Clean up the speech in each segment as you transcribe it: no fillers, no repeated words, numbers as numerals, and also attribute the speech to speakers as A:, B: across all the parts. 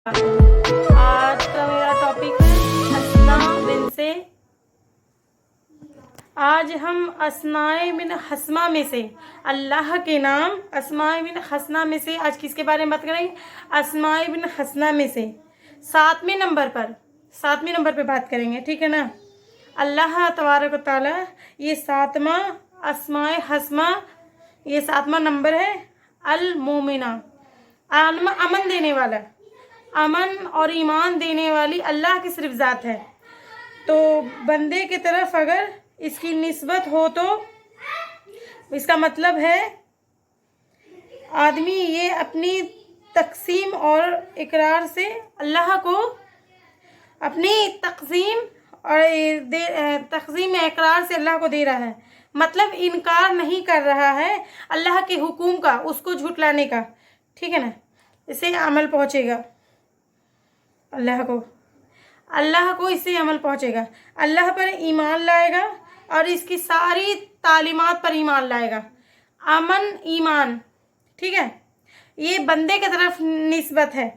A: आज का मेरा टॉपिक है असना बिन से। आज हम अस्माए बिन हस्मा में से, अल्लाह के नाम अस्माए बिन हसना में से आज किसके बारे में बात करेंगे? अस्माए बिन हसना में से सातवें नंबर पे बात करेंगे, ठीक है ना। अल्लाह तबारक व तआला, ये सातवां अस्माए हस्मा, ये सातवां नंबर है। अल मोमिना, अमन देने वाला, अमन और ईमान देने वाली अल्लाह की सिर्फ ज़ात है। तो बंदे की तरफ अगर इसकी निस्बत हो तो इसका मतलब है आदमी ये अपनी तकसीम और इकरार से अल्लाह को अपनी तकसीम इकरार से अल्लाह को दे रहा है। मतलब इनकार नहीं कर रहा है अल्लाह के हुक्म का, उसको झुटलाने का, ठीक है ना। इससे अमल पहुँचेगा अल्लाह को इससे अमल पहुँचेगा। अल्लाह पर ईमान लाएगा और इसकी सारी तालीमात पर ईमान लाएगा। अमन ईमान, ठीक है, ये बंदे की तरफ निस्बत है।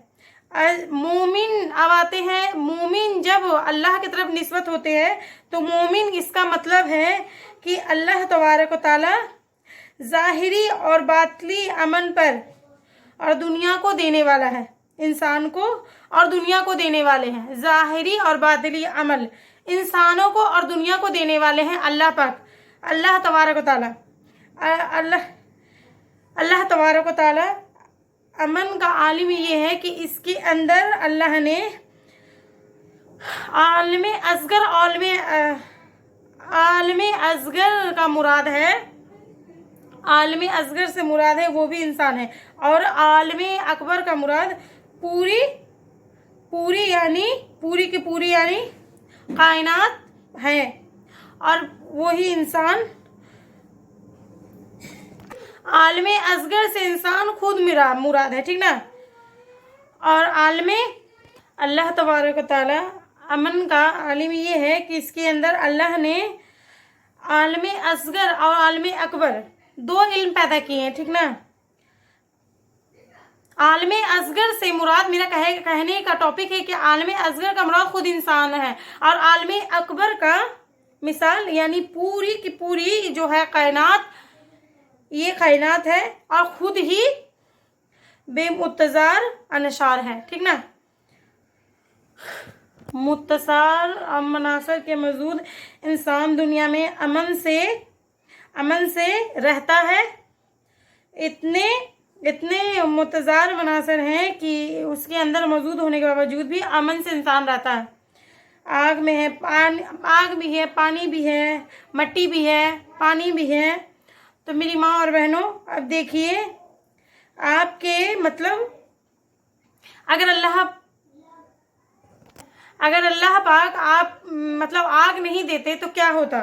A: मोमिन अब आते हैं, मोमिन जब अल्लाह की तरफ निस्बत होते हैं तो मोमिन इसका मतलब है कि अल्लाह तबारक व तआला ज़ाहिरी और बातली अमन पर और दुनिया को देने वाला है, इंसान को और दुनिया को देने वाले हैं। ज़ाहिरी और बातिली अमल इंसानों को और दुनिया को देने वाले हैं अल्लाह पाक, अल्लाह तबारक व तआला। अल्लाह तबारक व तआला अमन का आलिम ये है कि इसके अंदर अल्लाह ने आलम असगर का मुराद है, आलम असगर से मुराद है वो भी इंसान है, और आलम अकबर का मुराद पूरी यानी पूरी की पूरी यानी कायनात है, और वही इंसान। आलम असगर से इंसान खुद मुराद है, ठीक ना। और आलम अल्लाह तबारक व तआला अमन का आलिम ये है कि इसके अंदर अल्लाह ने आलम असगर और आलम अकबर दो इल्म पैदा किए हैं, ठीक ना। आलम असगर से मुराद, मेरा कहने का टॉपिक है कि आलम असगर का मुराद खुद इंसान है, और आलम अकबर का मिसाल यानी पूरी की पूरी जो है कायनात, ये कायनात है और खुद ही बेमुतज़ार अनसार है, ठीक ना। मुतसार मनासर के मौजूद इंसान दुनिया में अमन से रहता है। इतने मुतज़ार मनासर हैं कि उसके अंदर मौजूद होने के बावजूद भी अमन से इंसान रहता है। आग में है, आग भी है, पानी भी है, मट्टी भी है, पानी भी है। तो मेरी माँ और बहनों, अब देखिए आपके मतलब अगर अल्लाह पाक आप मतलब आग नहीं देते तो क्या होता?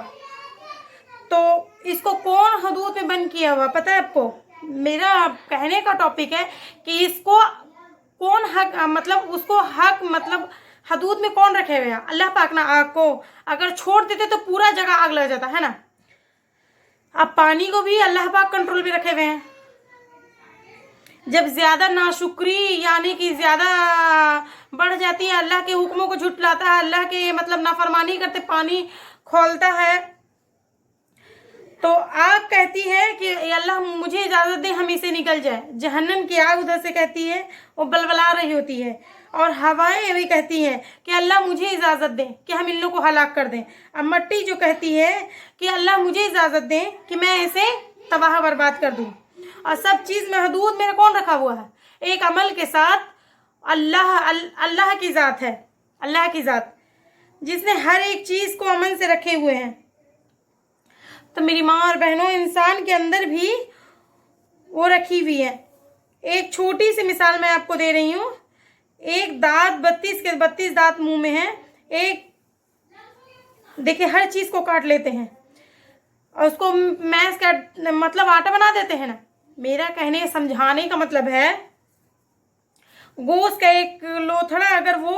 A: तो इसको कौन हदूद में बंद किया हुआ पता है आपको? मेरा कहने का टॉपिक है कि इसको कौन हक मतलब उसको हक मतलब हदूद में कौन रखे हुए हैं? अल्लाह पाक ना। आग को अगर छोड़ देते तो पूरा जगह आग लग जाता है ना। अब पानी को भी अल्लाह पाक कंट्रोल में रखे हुए हैं। जब ज़्यादा नाशुक्री यानी कि ज़्यादा बढ़ जाती है, अल्लाह के हुक्मों को झुटलाता है, अल्लाह के मतलब नाफरमानी करते पानी खोलता है, तो आग कहती है कि अल्लाह मुझे इजाज़त दे हम इसे निकल जाए। जहन्नम की आग उधर से कहती है, वो बलबला रही होती है, और हवाएं भी कहती हैं कि अल्लाह मुझे इजाज़त दें कि हम इन लोगों को हलाक कर दें। अब मिट्टी जो कहती है कि अल्लाह मुझे इजाज़त दें कि मैं इसे तबाह बर्बाद कर दूं। और सब चीज़ में हदूद मेरा कौन रखा हुआ है? एक अमल के साथ अल्लाह की ज़ात है, अल्लाह की ज़ात जिसने हर एक चीज़ को अमन से रखे हुए हैं। तो मेरी माँ और बहनों, इंसान के अंदर भी वो रखी हुई है। एक छोटी सी मिसाल मैं आपको दे रही हूँ। एक दांत 32 दांत मुंह में है। एक देखिए हर चीज़ को काट लेते हैं और उसको मैश का मतलब आटा बना देते हैं ना। मेरा कहने समझाने का मतलब है गोश्त का एक लोथड़ा अगर वो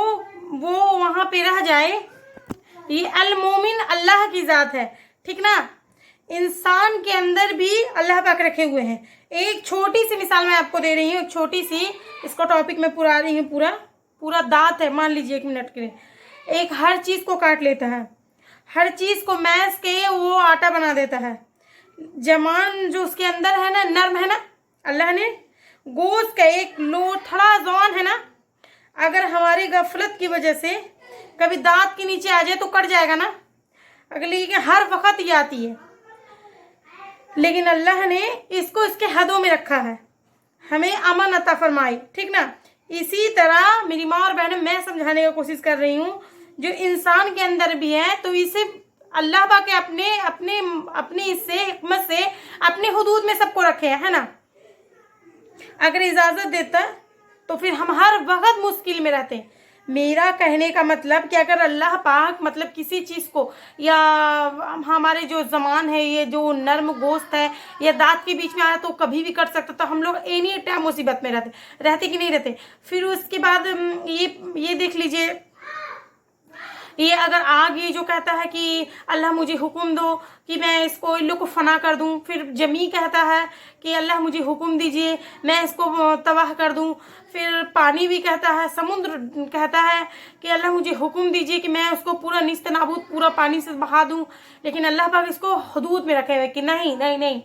A: वहाँ पे रह जाए, ये अल मोमिन अल्लाह की ज़ात है, ठीक ना। इंसान के अंदर भी अल्लाह पाक रखे हुए हैं। एक छोटी सी मिसाल मैं आपको दे रही हूँ, एक छोटी सी, इसको टॉपिक में पूरा रही हूँ, पूरा दांत है, मान लीजिए 1 मिनट के लिए, एक हर चीज़ को काट लेता है, हर चीज़ को मैश के वो आटा बना देता है। जमान जो उसके अंदर है ना, नर्म है ना, अल्लाह ने गोश्त का एक लोथड़ा जौन है ना, अगर हमारी गफलत की वजह से कभी दांत के नीचे आ जाए तो कट जाएगा ना। अगली के हर वक्त ये आती है, लेकिन अल्लाह ने इसको इसके हदों में रखा है, हमें अमन अता फरमाई, ठीक ना। इसी तरह मेरी माँ और बहनों, मैं समझाने की कोशिश कर रही हूँ, जो इंसान के अंदर भी है तो इसे अल्लाह पाक के अपने अपने अपनी इससे हिकमत से अपने हुदूद में सबको रखे है ना। अगर इजाज़त देता तो फिर हम हर वक्त मुश्किल में रहते। मेरा कहने का मतलब कि अगर अल्लाह पाक मतलब किसी चीज़ को, या हमारे जो ज़मान है, ये जो नर्म गोश्त है, या दांत के बीच में आया तो कभी भी कट सकता, तो हम लोग एनी टाइम मुसीबत में रहते कि नहीं रहते। फिर उसके बाद ये देख लीजिए, ये अगर आग ये जो कहता है कि अल्लाह मुझे हुक्म दो कि मैं इसको इन लोग को फना कर दूं, फिर जमी कहता है कि अल्लाह मुझे हुक्म दीजिए मैं इसको तबाह कर दूं, फिर पानी भी कहता है, समुद्र कहता है कि अल्लाह मुझे हुक्म दीजिए कि मैं उसको पूरा निस्त नाबूद पूरा पानी से बहा दूं। लेकिन अल्लाह पाक इसको हदूद में रखे हुए कि नहीं नहीं नहीं,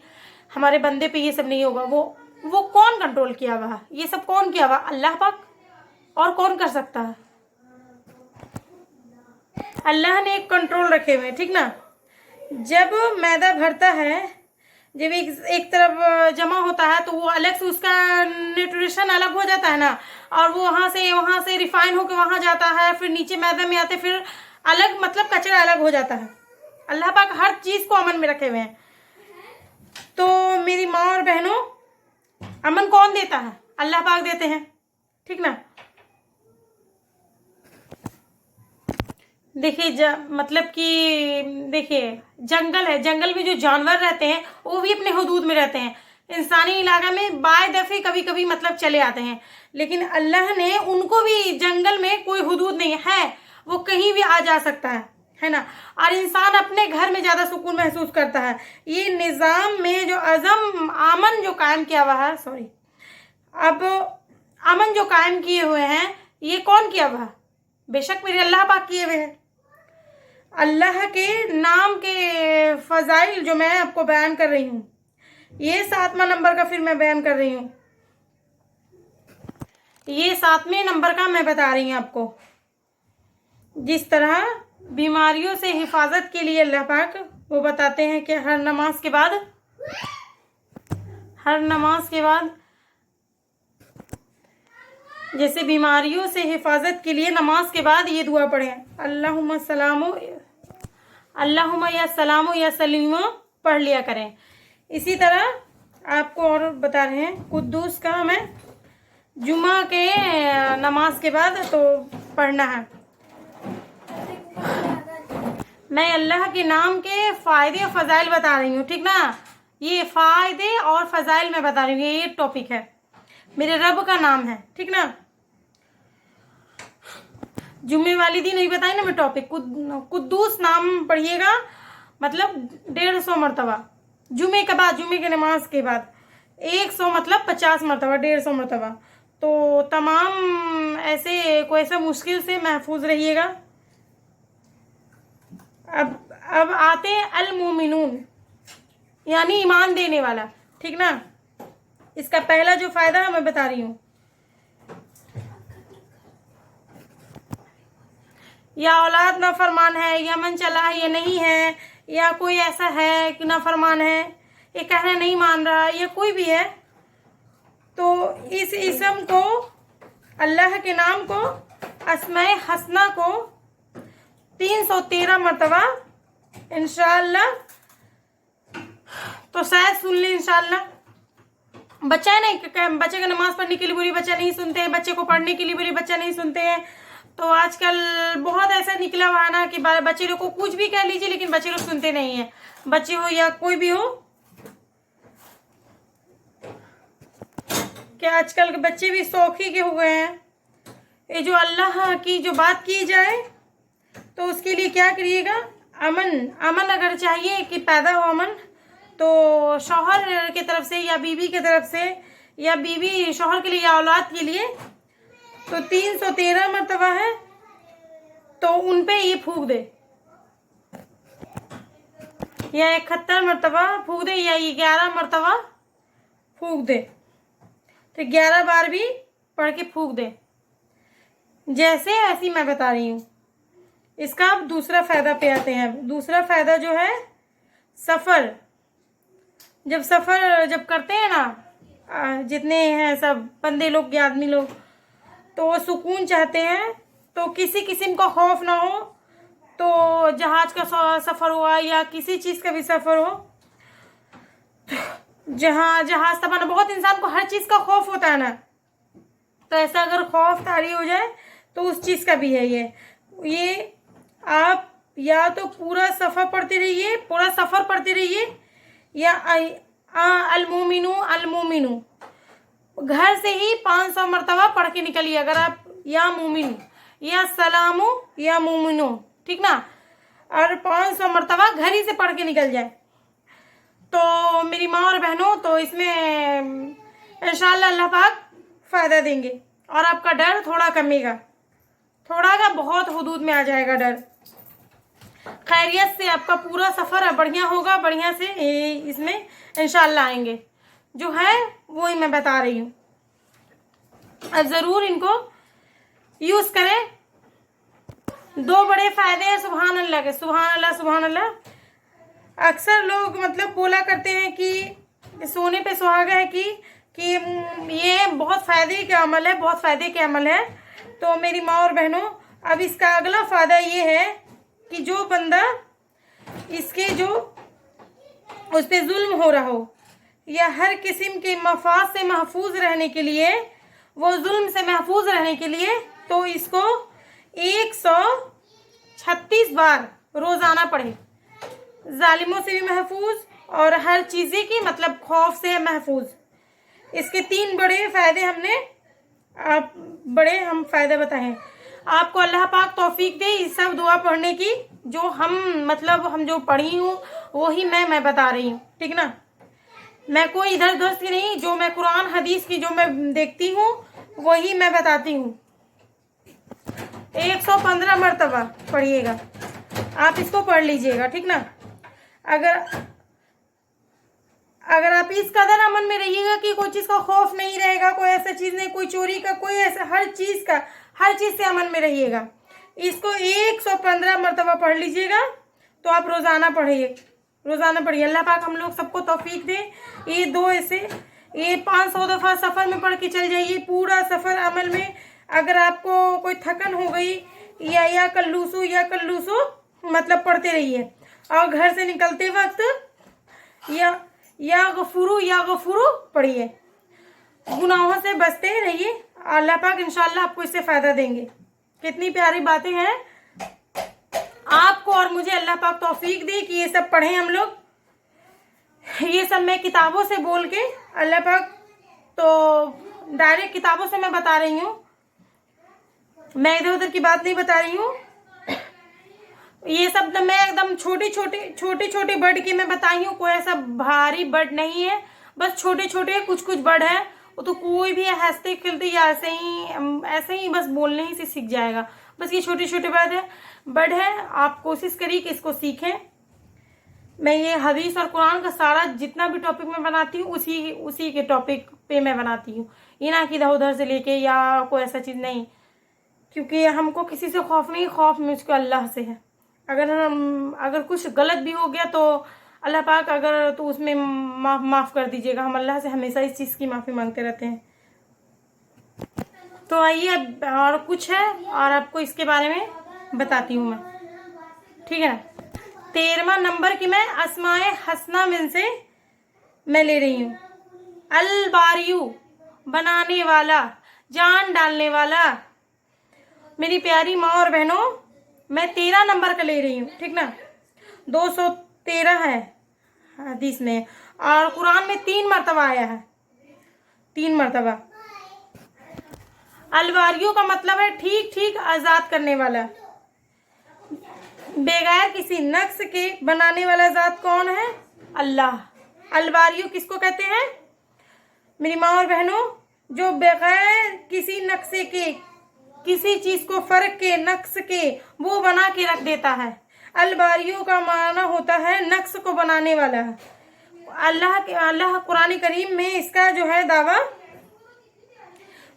A: हमारे बंदे पे ये सब नहीं होगा। वो कौन कंट्रोल किया हुआ, ये सब कौन किया हुआ? अल्लाह पाक, और कौन कर सकता है? अल्लाह ने एक कंट्रोल रखे हुए, ठीक ना। जब मैदा भरता है, जब एक तरफ जमा होता है तो वो अलग से उसका न्यूट्रिशन अलग हो जाता है ना, और वो वहाँ से रिफाइन होकर वहाँ जाता है, फिर नीचे मैदा में आते, फिर अलग मतलब कचरा अलग हो जाता है। अल्लाह पाक हर चीज़ को अमन में रखे हुए हैं। तो मेरी माँ और बहनों, अमन कौन देता है? अल्लाह पाक देते हैं, ठीक ना। देखिए मतलब कि देखिए जंगल है, जंगल में जो जानवर रहते हैं वो भी अपने हुदूद में रहते हैं। इंसानी इलाका में बाय दफ़े कभी कभी मतलब चले आते हैं, लेकिन अल्लाह ने उनको भी, जंगल में कोई हुदूद नहीं है, वो कहीं भी आ जा सकता है ना। और इंसान अपने घर में ज़्यादा सुकून महसूस करता है। ये निज़ाम में जो अमन जो कायम किया हुआ है, अब अमन जो कायम किए हुए हैं, ये कौन किया हुआ है? बेशक मेरे अल्लाह पाक किए हुए हैं। अल्लाह के नाम के फ़ज़ाइल जो मैं आपको बयान कर रही हूँ, ये 7वां नंबर का फिर मैं बयान कर रही हूँ, ये 7वें नंबर का मैं बता रही हूँ आपको। जिस तरह बीमारियों से हिफाजत के लिए अल्लाह पाक वो बताते हैं कि हर नमाज के बाद जैसे बीमारियों से हिफाजत के लिए नमाज के बाद ये दुआ पढ़ें, अल्लाहुम्मा या सलामो या सलीमो पढ़ लिया करें। इसी तरह आपको और बता रहे हैं, कुद्दूस का हमें जुमा के नमाज के बाद तो पढ़ना है। मैं अल्लाह के नाम के फ़ायदे और फ़ज़ाइल बता रही हूँ, ठीक ना। ये फ़ायदे और फ़ज़ाइल मैं बता रही हूँ, ये टॉपिक है, मेरे रब का नाम है, ठीक ना। जुम्मे वाली दिन ही बताई ना मैं टॉपिक, कुद्दूस नाम पढ़िएगा, मतलब 150 मरतबा जुमे के बाद, जुमे के नमाज के बाद 100 मतलब 50 मरतबा, 150 मरतबा। तो तमाम ऐसे कोई ऐसा मुश्किल से महफूज रहिएगा। अब आते हैं अल मोमिनून, यानी ईमान देने वाला, ठीक ना। इसका पहला जो फ़ायदा है मैं बता रही हूँ, या औलाद नाफरमान है, या मन चला है, या नहीं है, या कोई ऐसा है कि नाफरमान है, ये कहना नहीं मान रहा, या कोई भी है, तो इस इसम को, अल्लाह के नाम को, अस्माए हसना को 313 मरतबा इंशाअल्लाह, तो शायद सुन ले इंशाअल्लाह। बच्चा है नहीं, बच्चे का नमाज पढ़ने के लिए बोली बच्चा नहीं सुनते हैं, बच्चे को पढ़ने के लिए बोली बच्चा नहीं सुनते हैं। तो आजकल बहुत ऐसा निकला हुआ है ना कि बच्चे लोग को कुछ भी कह लीजिए लेकिन बच्चे लोग सुनते नहीं हैं, बच्चे हो या कोई भी हो, कि आजकल के बच्चे भी शौकी के हुए हैं। ये जो अल्लाह की जो बात की जाए तो उसके लिए क्या करिएगा, अमन अगर चाहिए कि पैदा हो अमन, तो शौहर की तरफ से या बीवी की तरफ से, या बीवी शौहर के लिए या औलाद के लिए तो 313 मरतबा है, तो उन पे ये फूक दे, या 71 मरतबा फूक दे, या 11 मरतबा फूक दे। तो 11 बार भी पढ़ के फूक दे, जैसे ऐसी मैं बता रही हूँ। इसका अब दूसरा फायदा पे आते हैं। दूसरा फायदा जो है, सफ़र, जब करते हैं ना, जितने हैं सब बंदे लोग या आदमी लोग, तो वो सुकून चाहते हैं, तो किसी किस्म का खौफ ना हो, तो जहाज का सफ़र हुआ या किसी चीज़ का भी सफ़र हो, जहाज तबाना, बहुत इंसान को हर चीज़ का खौफ होता है ना, तो ऐसा अगर खौफ तारी हो जाए तो उस चीज़ का भी है ये आप या तो पूरा सफ़र पढ़ते रहिए, या अल-मोमिनू घर से ही 500 मरतबा पढ़ के निकलिए। अगर आप या मोमिन या सलामू या मोमिनो, ठीक ना, और 500 मरतबा घर ही से पढ़ के निकल जाए, तो मेरी माँ और बहनों, तो इसमें इंशाअल्लाह अल्लाह पाक फ़ायदा देंगे और आपका डर थोड़ा कमेगा, थोड़ा का बहुत हुदूद में आ जाएगा डर। खैरियत से आपका पूरा सफ़र बढ़िया होगा, बढ़िया से इसमें इंशाअल्लाह आएंगे। जो है वो ही मैं बता रही हूँ, अब ज़रूर इनको यूज़ करें। 2 बड़े फ़ायदे हैं सुभान अल्लाह के, सुभान अल्लाह। अक्सर लोग मतलब बोला करते हैं कि सोने पे सुहागा है कि ये बहुत फ़ायदे के अमल है। तो मेरी माँ और बहनों, अब इसका अगला फ़ायदा ये है कि जो बंदा इसके जो उस पर जुल्म हो रहा हो, या हर किस्म के मफाद से महफूज रहने के लिए, वो जुल्म से महफूज रहने के लिए, तो इसको 136 बार रोज़ाना पढ़े। जालिमों से भी महफूज और हर चीज़ें की मतलब खौफ से महफूज। इसके 3 बड़े फ़ायदे हम फ़ायदे बताएं। आपको अल्लाह पाक तौफीक दे इस सब दुआ पढ़ने की, जो हम जो पढ़ी हूँ वही मैं बता रही हूँ, ठीक ना। मैं कोई इधर उधर की नहीं, जो मैं कुरान हदीस की जो मैं देखती हूँ वही मैं बताती हूँ। 115 मरतबा पढ़िएगा, आप इसको पढ़ लीजिएगा, ठीक ना। अगर आप इस कदर अमन में रहिएगा कि कोई चीज़ का खौफ नहीं रहेगा, कोई ऐसा चीज़ नहीं, कोई चोरी का, कोई ऐसा, हर चीज़ से अमन में रहिएगा। इसको 115 मरतबा पढ़ लीजिएगा, तो आप रोज़ाना पढ़िए। अल्लाह पाक हम लोग सबको तौफीक दे। ये 500 दफ़ा सफ़र में पढ़ के चल जाइए, पूरा सफ़र अमल में। अगर आपको कोई थकन हो गई, या कल्लूसू मतलब पढ़ते रहिए। और घर से निकलते वक्त या गफुरू पढ़िए। गुनाहों से बचते रहिए, अल्लाह पाक इंशाअल्लाह आपको इससे फ़ायदा देंगे। कितनी प्यारी बातें हैं। आपको और मुझे अल्लाह पाक तौफीक दे कि ये सब पढ़ें हम लोग। ये सब मैं किताबों से बोल के, अल्लाह पाक तो डायरेक्ट किताबों से मैं बता रही हूँ, मैं इधर उधर की बात नहीं बता रही हूँ। ये सब तो मैं एकदम छोटे वर्ड की मैं बताई हूँ, कोई ऐसा भारी वर्ड नहीं है, बस छोटे कुछ वर्ड है। वो तो कोई भी हंसते खेलते या ऐसे ही बस बोलने ही से सीख जाएगा। बस ये छोटे वर्ड है। आप कोशिश करिए कि इसको सीखें। मैं ये हदीस और कुरान का सारा जितना भी टॉपिक मैं बनाती हूँ उसी के टॉपिक पे मैं बनाती हूँ, ये ना कि इधर उधर से लेके या कोई ऐसा चीज़ नहीं, क्योंकि हमको किसी से खौफ नहीं, खौफ मुझको अल्लाह से है। अगर कुछ गलत भी हो गया तो अल्लाह पाक तो उसमें माफ़ कर दीजिएगा। हम अल्लाह से हमेशा इस चीज़ की माफ़ी मांगते रहते हैं। तो आइए अब और कुछ है और आपको इसके बारे में बताती हूँ मैं, ठीक है। 13वां नंबर की मैं अस्माए हसना में से मैं ले रही हूँ। अल बारियू, बनाने वाला, जान डालने वाला। मेरी प्यारी माँ और बहनों, मैं 13 नंबर का ले रही हूँ, ठीक ना। 213 है हदीस में, और कुरान में 3 मरतबा आया है, 3 मरतबा। अलवारियों का मतलब है ठीक आज़ाद करने वाला, बेगैर किसी नक्श के बनाने वाला ज़ात कौन है? अल्लाह। अलवारियों किसको कहते हैं मेरी माँ और बहनों? जो बगैर किसी नक्शे के किसी चीज को फर्क के, नक्स के वो बना के रख देता है। अलबारियों का माना होता है नक्स को बनाने वाला। अल्लाह कुरान करीम में इसका जो है दावा,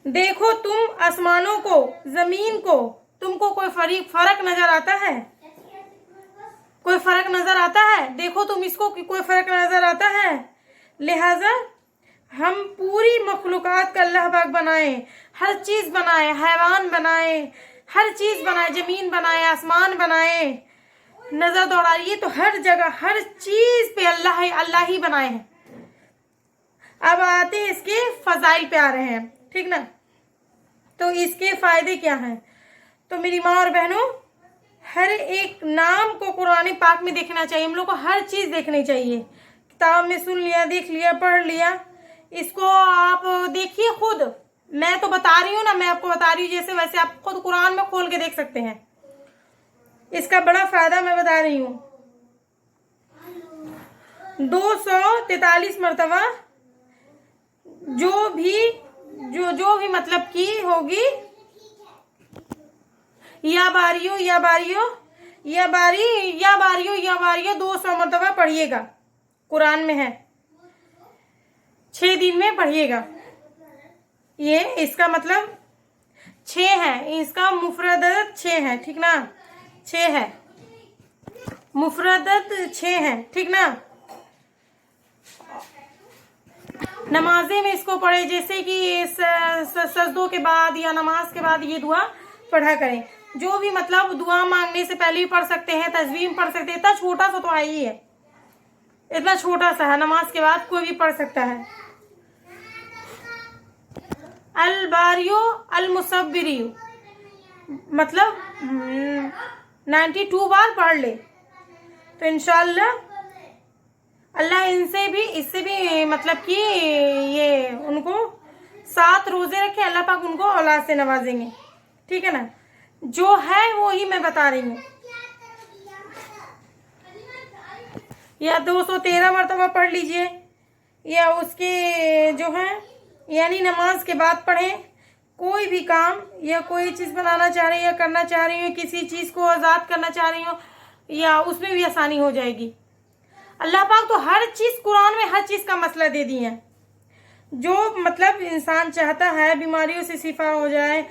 A: देखो तुम आसमानों को, जमीन को, तुमको कोई फर्क नजर आता है? कोई फर्क नजर आता है? देखो तुम इसको, कोई फर्क नजर आता है? लिहाजा हम पूरी मखलूकात का अल्लाह पाक बनाए, हर चीज बनाए, हैवान बनाए, हर चीज बनाए, जमीन बनाए, आसमान बनाए। नजर दौड़ाइए तो हर जगह हर चीज पे अल्लाह ही बनाए हैं। अब आते हैं इसके फजाइल पे आ रहे हैं, ठीक ना। तो इसके फायदे क्या हैं? तो मेरी माँ और बहनों, हर एक नाम को कुरान पाक में देखना चाहिए। हम लोग को हर चीज देखनी चाहिए। किताब में सुन लिया, देख लिया, पढ़ लिया, इसको आप देखिए खुद। मैं तो बता रही हूँ ना, मैं आपको बता रही हूँ जैसे वैसे आप खुद कुरान में खोल के देख सकते हैं। इसका बड़ा फायदा मैं बता रही हूँ। 243 मरतबा जो भी मतलब की होगी, या बारियो 200 मरतबा पढ़िएगा। कुरान में है 6 दिन में पढ़िएगा। ये इसका मतलब 6 है, इसका मुफरदत 6 है, ठीक ना। 6 है, मुफरदत 6 है, ठीक ना। नमाजे में इसको पढ़े, जैसे कि सजदों के बाद या नमाज के बाद ये दुआ पढ़ा करें। जो भी मतलब दुआ मांगने से पहले भी पढ़ सकते हैं, तस्वीर पढ़ सकते हैं। इतना छोटा सा तो है ही है, इतना छोटा सा है, नमाज के बाद कोई भी पढ़ सकता है। अल बारियो अल मुसब्बिरियो मतलब 92 बार पढ़ ले तो इंशाअल्लाह अल्लाह इससे भी मतलब कि ये उनको 7 रोजे रखे, अल्लाह पाक उनको औलाद से नवाजेंगे, ठीक है ना। जो है वो ही मैं बता रही हूँ। या 213 मरतबा पढ़ लीजिए, या उसके जो है यानी नमाज के बाद पढ़ें। कोई भी काम या कोई चीज़ बनाना चाह रही हो, करना चाह रही हो, किसी चीज़ को आज़ाद करना चाह रही हो, या उसमें भी आसानी हो जाएगी। अल्लाह पाक तो हर चीज़ कुरान में हर चीज़ का मसला दे दिए हैं। जो मतलब इंसान चाहता है बीमारियों से शिफा हो जाए,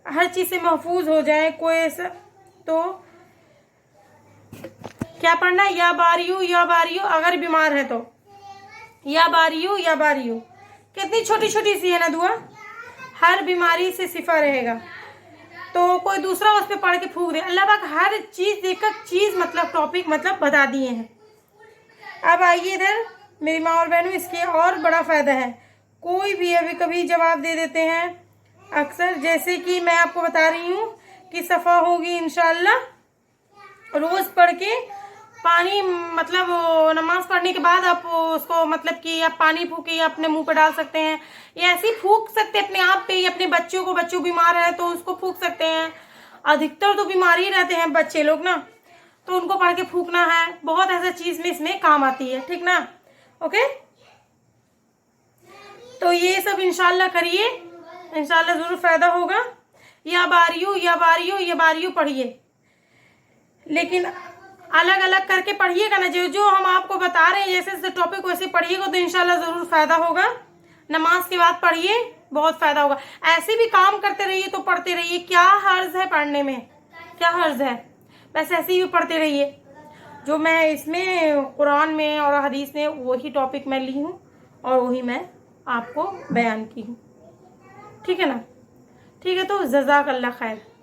A: हर चीज़ से महफूज हो जाए, कोई ऐसा तो क्या पढ़ना है? या बारियो अगर बीमार है तो या बारियो कितनी छोटी छोटी सी है ना दुआ, हर बीमारी से शिफा रहेगा। तो कोई दूसरा उस पर पढ़ के फूक दे। अल्लाह पाक हर चीज़ एक चीज़ मतलब टॉपिक मतलब बता दिए हैं। अब आइए इधर मेरी माँ और बहनों, इसके और बड़ा फ़ायदा है। कोई भी अभी कभी जवाब दे देते हैं अक्सर, जैसे कि मैं आपको बता रही हूँ कि सफ़ा होगी इंशाअल्लाह। रोज़ पढ़ के पानी मतलब नमाज पढ़ने के बाद आप उसको मतलब कि आप पानी फूके अपने मुंह पे डाल सकते हैं, या ऐसे ही फूक सकते हैं अपने आप पे, या अपने बच्चों बीमार है तो उसको फूक सकते हैं। अधिकतर तो बीमार ही रहते हैं बच्चे लोग ना, तो उनको पढ़ के फूकना है। बहुत ऐसा चीज़ में इसमें काम आती है, ठीक ना। ओके, तो ये सब इंशाल्लाह करिए, इंशाल्लाह ज़रूर फ़ायदा होगा। या बारियो पढ़िए, लेकिन अलग अलग करके पढ़िएगा ना। जो हम आपको बता रहे हैं जैसे टॉपिक वैसे पढ़िएगा तो इंशाल्लाह ज़रूर फ़ायदा होगा। नमाज के बाद पढ़िए, बहुत फ़ायदा होगा। ऐसे भी काम करते रहिए तो पढ़ते रहिए, क्या हर्ज है पढ़ने में, क्या हर्ज है, बस ऐसे ही पढ़ते रहिए। जो मैं इसमें कुरान में और हदीस में वही टॉपिक मैं ली हूँ और वही मैं आपको बयान की हूँ, ठीक है ना। ठीक है, तो जज़ाकल्लाह खैर।